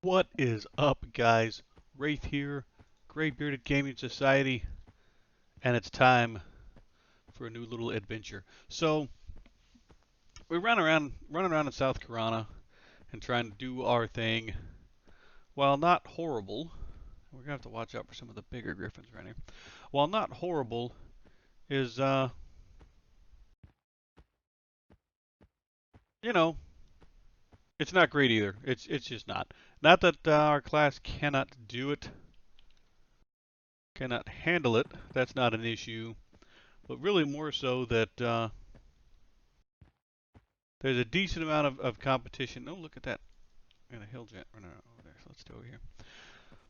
What is up, guys? Wraith here, Gray Bearded Gaming Society, and it's time for a new little adventure. So, we running around in South Karana and trying to do our thing. While not horrible, we're gonna have to watch out for some of the bigger griffins right here. While not horrible, is you know, it's not great either. It's just not. Not that our class cannot do it, cannot handle it. That's not an issue. But really more so that there's a decent amount of competition. Oh, look at that. And a hill jet running over there. So let's do over here.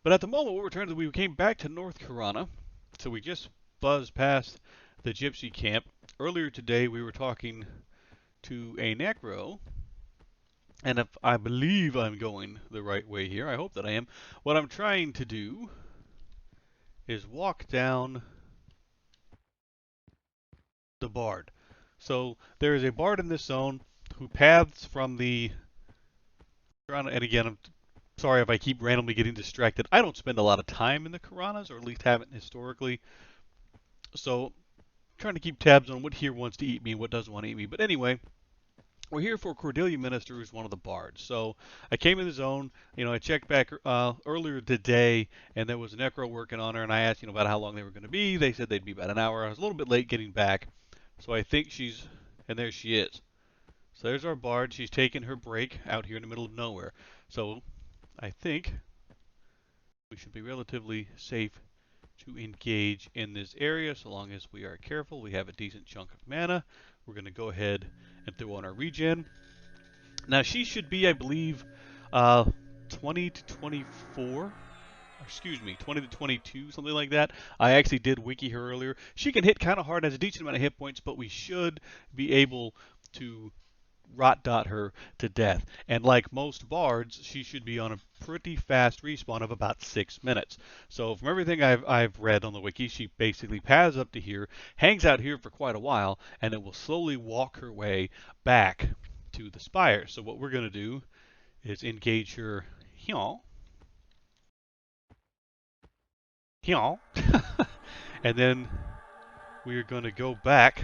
But at the moment, what we're trying to do, we came back to North Karana. So we just buzzed past the gypsy camp. Earlier today, we were talking to a necro. And if I believe I'm going the right way here, I hope that I am. What I'm trying to do is walk down the bard. So there is a bard in this zone who paths from the... And again, I'm sorry if I keep randomly getting distracted. I don't spend a lot of time in the Karanas, or at least haven't historically. So, trying to keep tabs on what here wants to eat me and what doesn't want to eat me. But anyway, we're here for Cordelia Minister, who's one of the bards. So, I came in the zone. I checked back earlier today, and there was an necro working on her, and I asked, about how long they were going to be. They said they'd be about an hour. I was a little bit late getting back, so I think she's... And there she is. So there's our bard. She's taking her break out here in the middle of nowhere. So I think we should be relatively safe to engage in this area so long as we are careful. We have a decent chunk of mana. We're going to go ahead and throw on our regen. Now she should be, I believe, 20 to 24. Excuse me, 20 to 22, something like that. I actually did wiki her earlier. She can hit kind of hard, has a decent amount of hit points, but we should be able to rot dot her to death. And like most bards, she should be on a pretty fast respawn of about 6 minutes. So from everything I've read on the wiki, she basically paths up to here, hangs out here for quite a while, and it will slowly walk her way back to the spire. So what we're going to do is engage her here. Here. And then we're going to go back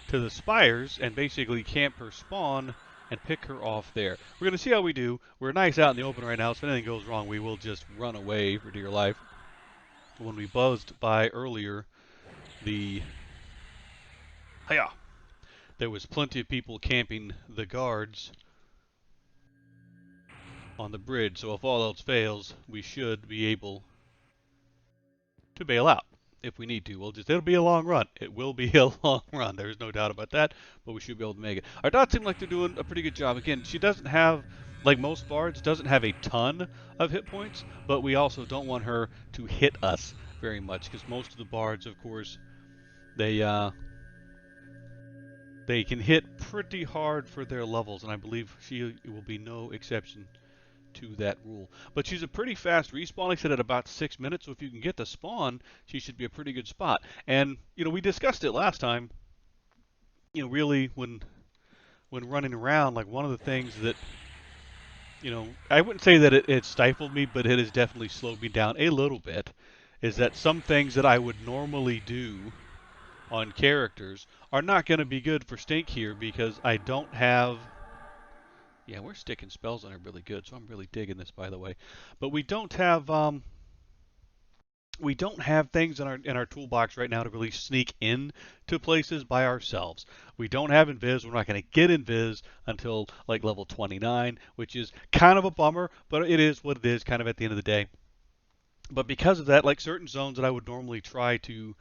to the spires and basically camp her spawn and pick her off there. We're going to see how we do. We're nice out in the open right now, so if anything goes wrong, we will just run away for dear life. When we buzzed by earlier, there was plenty of people camping the guards on the bridge, so if all else fails, we should be able to bail out. If we need to, it'll be a long run. It will be a long run. There's no doubt about that, but we should be able to make it. Our dots seem like they're doing a pretty good job. Again, she doesn't have, like most bards, doesn't have a ton of hit points, but we also don't want her to hit us very much, because most of the bards, of course, they can hit pretty hard for their levels, and I believe she will be no exception to that rule. But she's a pretty fast respawn, like I said, at about 6 minutes, so if you can get the spawn, she should be a pretty good spot. And, we discussed it last time, really when running around, like one of the things that, I wouldn't say that it stifled me, but it has definitely slowed me down a little bit, is that some things that I would normally do on characters are not going to be good for Stink here because I don't have... Yeah, we're sticking spells on her really good, so I'm really digging this, by the way. But we don't have things in our toolbox right now to really sneak in to places by ourselves. We don't have invis. We're not going to get invis until like level 29, which is kind of a bummer, but it is what it is, kind of at the end of the day. But because of that, like certain zones that I would normally try to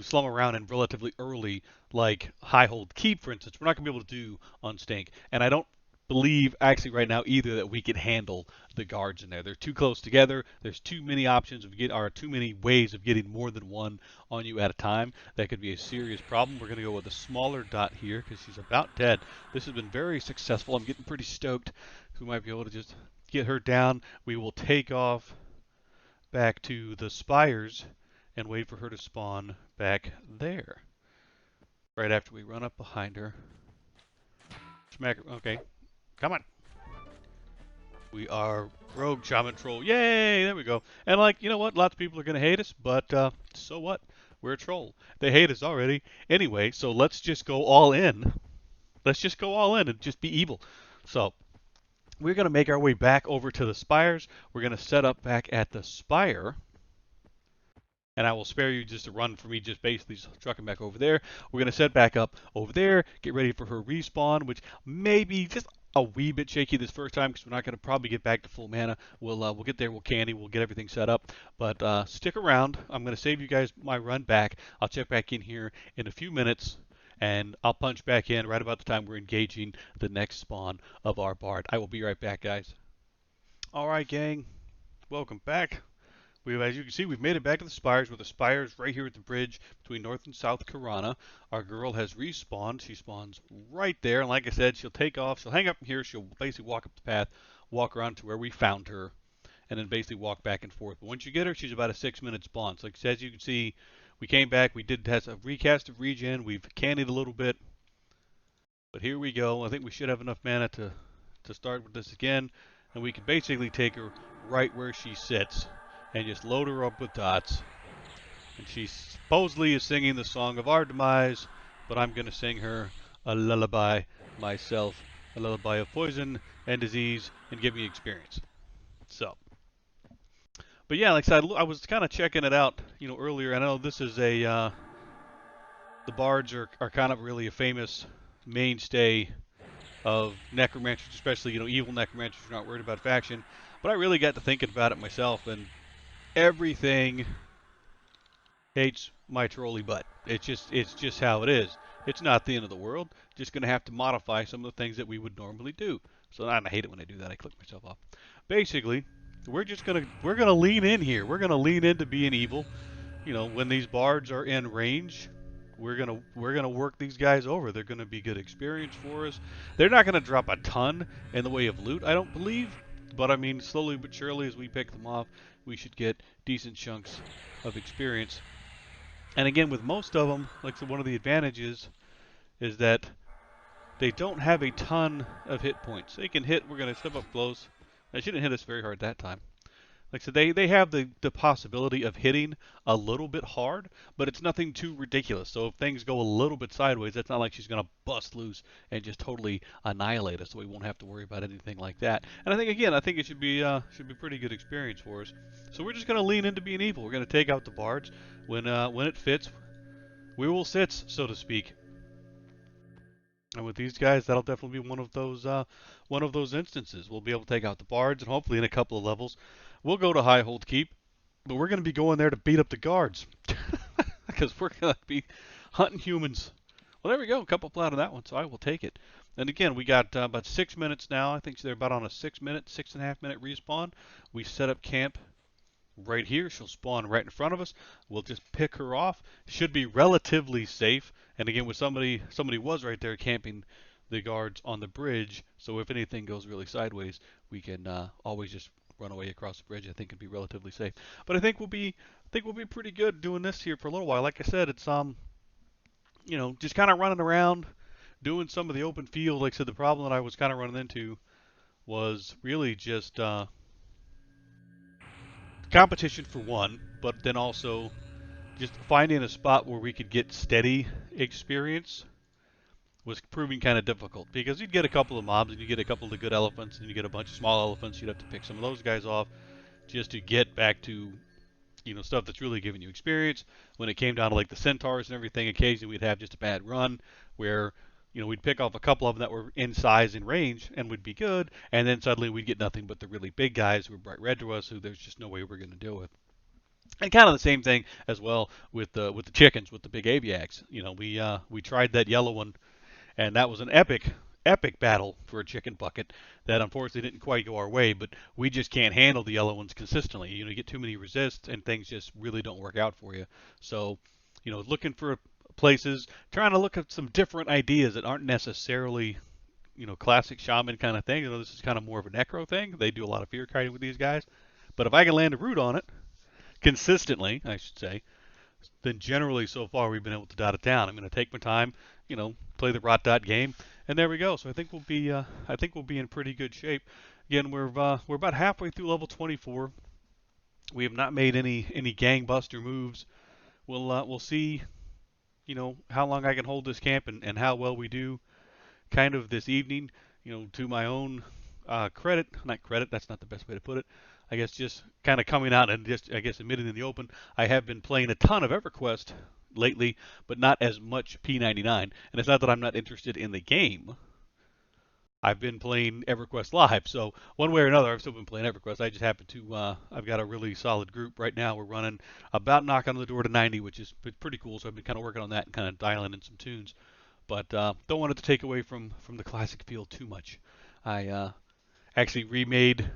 slum around in relatively early, like High Hold Keep, for instance, we're not going to be able to do on Stink. And I don't believe actually right now either that we can handle the guards in there. They're too close together. There's too many options too many ways of getting more than one on you at a time. That could be a serious problem. We're going to go with a smaller dot here because she's about dead. This has been very successful. I'm getting pretty stoked. We might be able to just get her down. We will take off back to the spires and wait for her to spawn back there. Right after we run up behind her. Smack her. Okay. Come on. We are rogue shaman troll. Yay! There we go. And like, you know what? Lots of people are gonna hate us, but so what? We're a troll. They hate us already. Anyway, so let's just go all in. Let's just go all in and just be evil. So we're gonna make our way back over to the spires. We're gonna set up back at the spire. And I will spare you just a run for me just basically trucking back over there. We're going to set back up over there, get ready for her respawn, which may be just a wee bit shaky this first time because we're not going to probably get back to full mana. We'll get there, we'll candy, we'll get everything set up. But stick around. I'm going to save you guys my run back. I'll check back in here in a few minutes, and I'll punch back in right about the time we're engaging the next spawn of our bard. I will be right back, guys. All right, gang. Welcome back. As you can see, we've made it back to the spires. With the spires right here at the bridge between North and South Karana. Our girl has respawned. She spawns right there. And like I said, she'll take off. She'll hang up here. She'll basically walk up the path, walk around to where we found her, and then basically walk back and forth. But once you get her, she's about a 6-minute spawn. So as you can see, we came back. We did test a recast of regen. We've candied a little bit. But here we go. I think we should have enough mana to start with this again. And we can basically take her right where she sits and just load her up with dots. And she supposedly is singing the song of our demise, but I'm going to sing her a lullaby myself, a lullaby of poison and disease and give me experience. So, but yeah, like I said, I was kind of checking it out, earlier. I know this is the bards are kind of really a famous mainstay of necromancers, especially, evil necromancers who are not worried about faction. But I really got to thinking about it myself, and everything hates my trolley butt. It's just how it is. It's not the end of the world. Just going to have to modify some of the things that we would normally do. So I hate it when I do that. I click myself off. Basically, we're gonna lean in here. We're gonna lean into being evil. When these bards are in range, we're gonna work these guys over. They're gonna be good experience for us. They're not gonna drop a ton in the way of loot, I don't believe. But I mean, slowly but surely, as we pick them off, we should get decent chunks of experience. And again, with most of them, like one of the advantages is that they don't have a ton of hit points. They can hit. We're going to step up close. They shouldn't hit us very hard that time. Like I said, they have the possibility of hitting a little bit hard, but it's nothing too ridiculous. So if things go a little bit sideways, that's not like she's going to bust loose and just totally annihilate us. So we won't have to worry about anything like that. And I think it should be pretty good experience for us. So we're just going to lean into being evil. We're going to take out the bards when it fits. We will sit, so to speak. And with these guys, that'll definitely be one of those instances. We'll be able to take out the bards, and hopefully in a couple of levels, we'll go to High Hold Keep. But we're going to be going there to beat up the guards, because we're going to be hunting humans. Well, there we go. A couple flat on that one, so I will take it. And again, we got about 6 minutes now. I think they're about on a 6.5 minute respawn. We set up camp right here. She'll spawn right in front of us. We'll just pick her off. Should be relatively safe. And again, with somebody was right there camping the guards on the bridge. So if anything goes really sideways, we can always just run away across the bridge. I think it'd be relatively safe. But I think we'll be pretty good doing this here for a little while. Like I said, it's just kind of running around, doing some of the open field. Like I said, the problem that I was kind of running into was really just competition for one, but then also just finding a spot where we could get steady experience was proving kind of difficult, because you'd get a couple of mobs and you get a couple of the good elephants and you get a bunch of small elephants. You'd have to pick some of those guys off just to get back to stuff that's really giving you experience. When it came down to like the centaurs and everything, occasionally we'd have just a bad run where we'd pick off a couple of them that were in size and range and would be good, and then suddenly we'd get nothing but the really big guys who were bright red to us, who there's just no way we're going to deal with. And kind of the same thing as well with the chickens, with the big aviacs. We tried that yellow one, and that was an epic battle for a chicken bucket that unfortunately didn't quite go our way. But we just can't handle the yellow ones consistently. You get too many resists, and things just really don't work out for you. So, looking for places, trying to look at some different ideas that aren't necessarily classic shaman kind of thing. This is kind of more of a necro thing. They do a lot of fear kiting with these guys. But if I can land a root on it consistently, I should say, then generally so far we've been able to dot it down. I'm going to take my time, play the rot dot game, And there we go. So I think we'll be in pretty good shape. Again, we're about halfway through level 24. We have not made any gangbuster moves. We'll see, how long I can hold this camp and how well we do kind of this evening. To my own credit, not credit, that's not the best way to put it. I guess just kind of coming out and just, I guess, admitting in the open, I have been playing a ton of EverQuest lately, but not as much P99. And it's not that I'm not interested in the game. I've been playing EverQuest Live, so one way or another, I've still been playing EverQuest. I just happen to, I've got a really solid group right now. We're running about knocking on the door to 90, which is pretty cool. So I've been kind of working on that and kind of dialing in some tunes, but don't want it to take away from the classic feel too much. I actually remade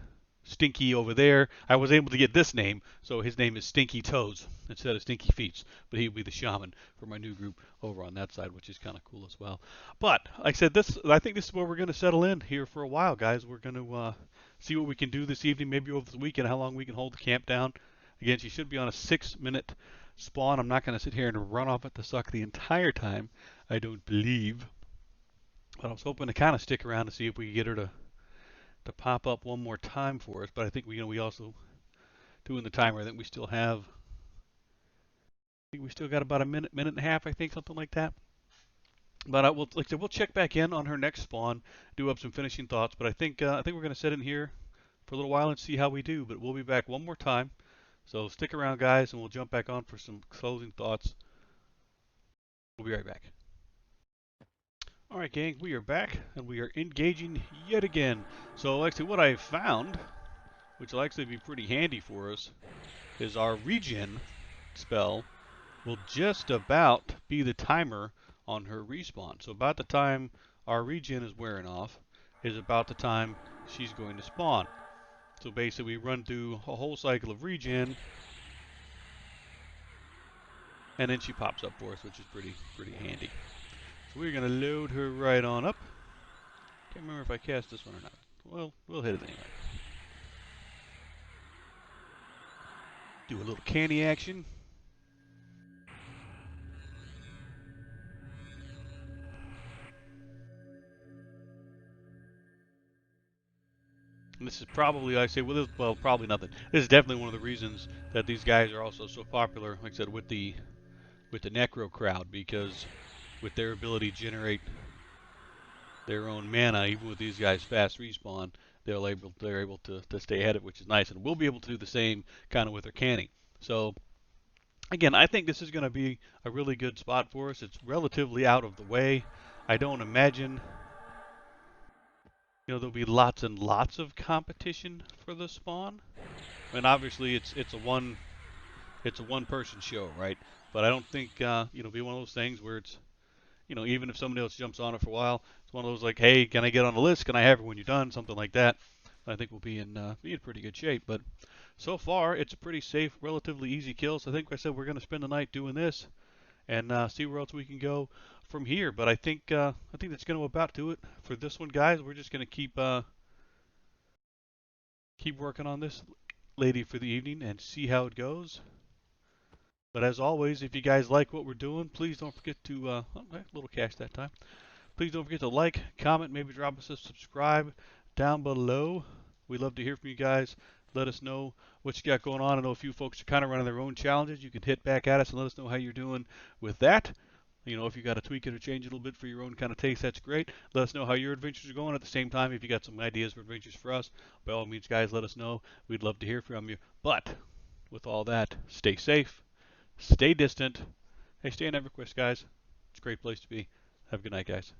Stinky over there. I was able to get this name, so his name is Stinky Toes instead of Stinky Feets, but he'll be the shaman for my new group over on that side, which is kind of cool as well. But like I said, I think this is where we're going to settle in here for a while, guys. We're going to see what we can do this evening, maybe over the weekend, how long we can hold the camp down. Again, she should be on a 6-minute spawn. I'm not going to sit here and run off at the suck the entire time, I don't believe. But I was hoping to kind of stick around to see if we could get her to pop up one more time for us. But I think we also doing the timer. I think we still got about a minute and a half. I think something like that. But like I said, we'll check back in on her next spawn, do up some finishing thoughts. But I think we're going to sit in here for a little while and see how we do. But we'll be back one more time. So stick around, guys, and we'll jump back on for some closing thoughts. We'll be right back. All right, gang, we are back, and we are engaging yet again. So actually what I found, which will actually be pretty handy for us, is our regen spell will just about be the timer on her respawn. So about the time our regen is wearing off is about the time she's going to spawn. So basically we run through a whole cycle of regen, and then she pops up for us, which is pretty handy. So we're going to load her right on up. Can't remember if I cast this one or not. Well, we'll hit it anyway. Do a little candy action. And this is probably, I say, well, probably nothing. This is definitely one of the reasons that these guys are also so popular, like I said, with the necro crowd, because with their ability to generate their own mana, even with these guys fast respawn, they're able to stay ahead of it, which is nice. And we'll be able to do the same kind of with their canning. So again, I think this is going to be a really good spot for us. It's relatively out of the way. I don't imagine there'll be lots and lots of competition for the spawn. I mean, obviously it's a one person show, right? But I don't think it'll be one of those things where it's even if somebody else jumps on it for a while, it's one of those like, hey, can I get on the list? Can I have it when you're done? Something like that. I think we'll be in pretty good shape. But so far, it's a pretty safe, relatively easy kill. So I think, like I said, we're going to spend the night doing this and see where else we can go from here. But I think that's going to about do it for this one, guys. We're just going to keep working on this lady for the evening and see how it goes. But as always, if you guys like what we're doing, please don't forget to, a little cash that time. Please don't forget to like, comment, maybe drop us a subscribe down below. We'd love to hear from you guys. Let us know what you got going on. I know a few folks are kind of running their own challenges. You can hit back at us and let us know how you're doing with that. If you got to tweak it or change it a little bit for your own kind of taste, that's great. Let us know how your adventures are going. At the same time, if you got some ideas for adventures for us, by all means, guys, let us know. We'd love to hear from you. But with all that, stay safe. Stay distant. Hey, stay in EverQuest, guys. It's a great place to be. Have a good night, guys.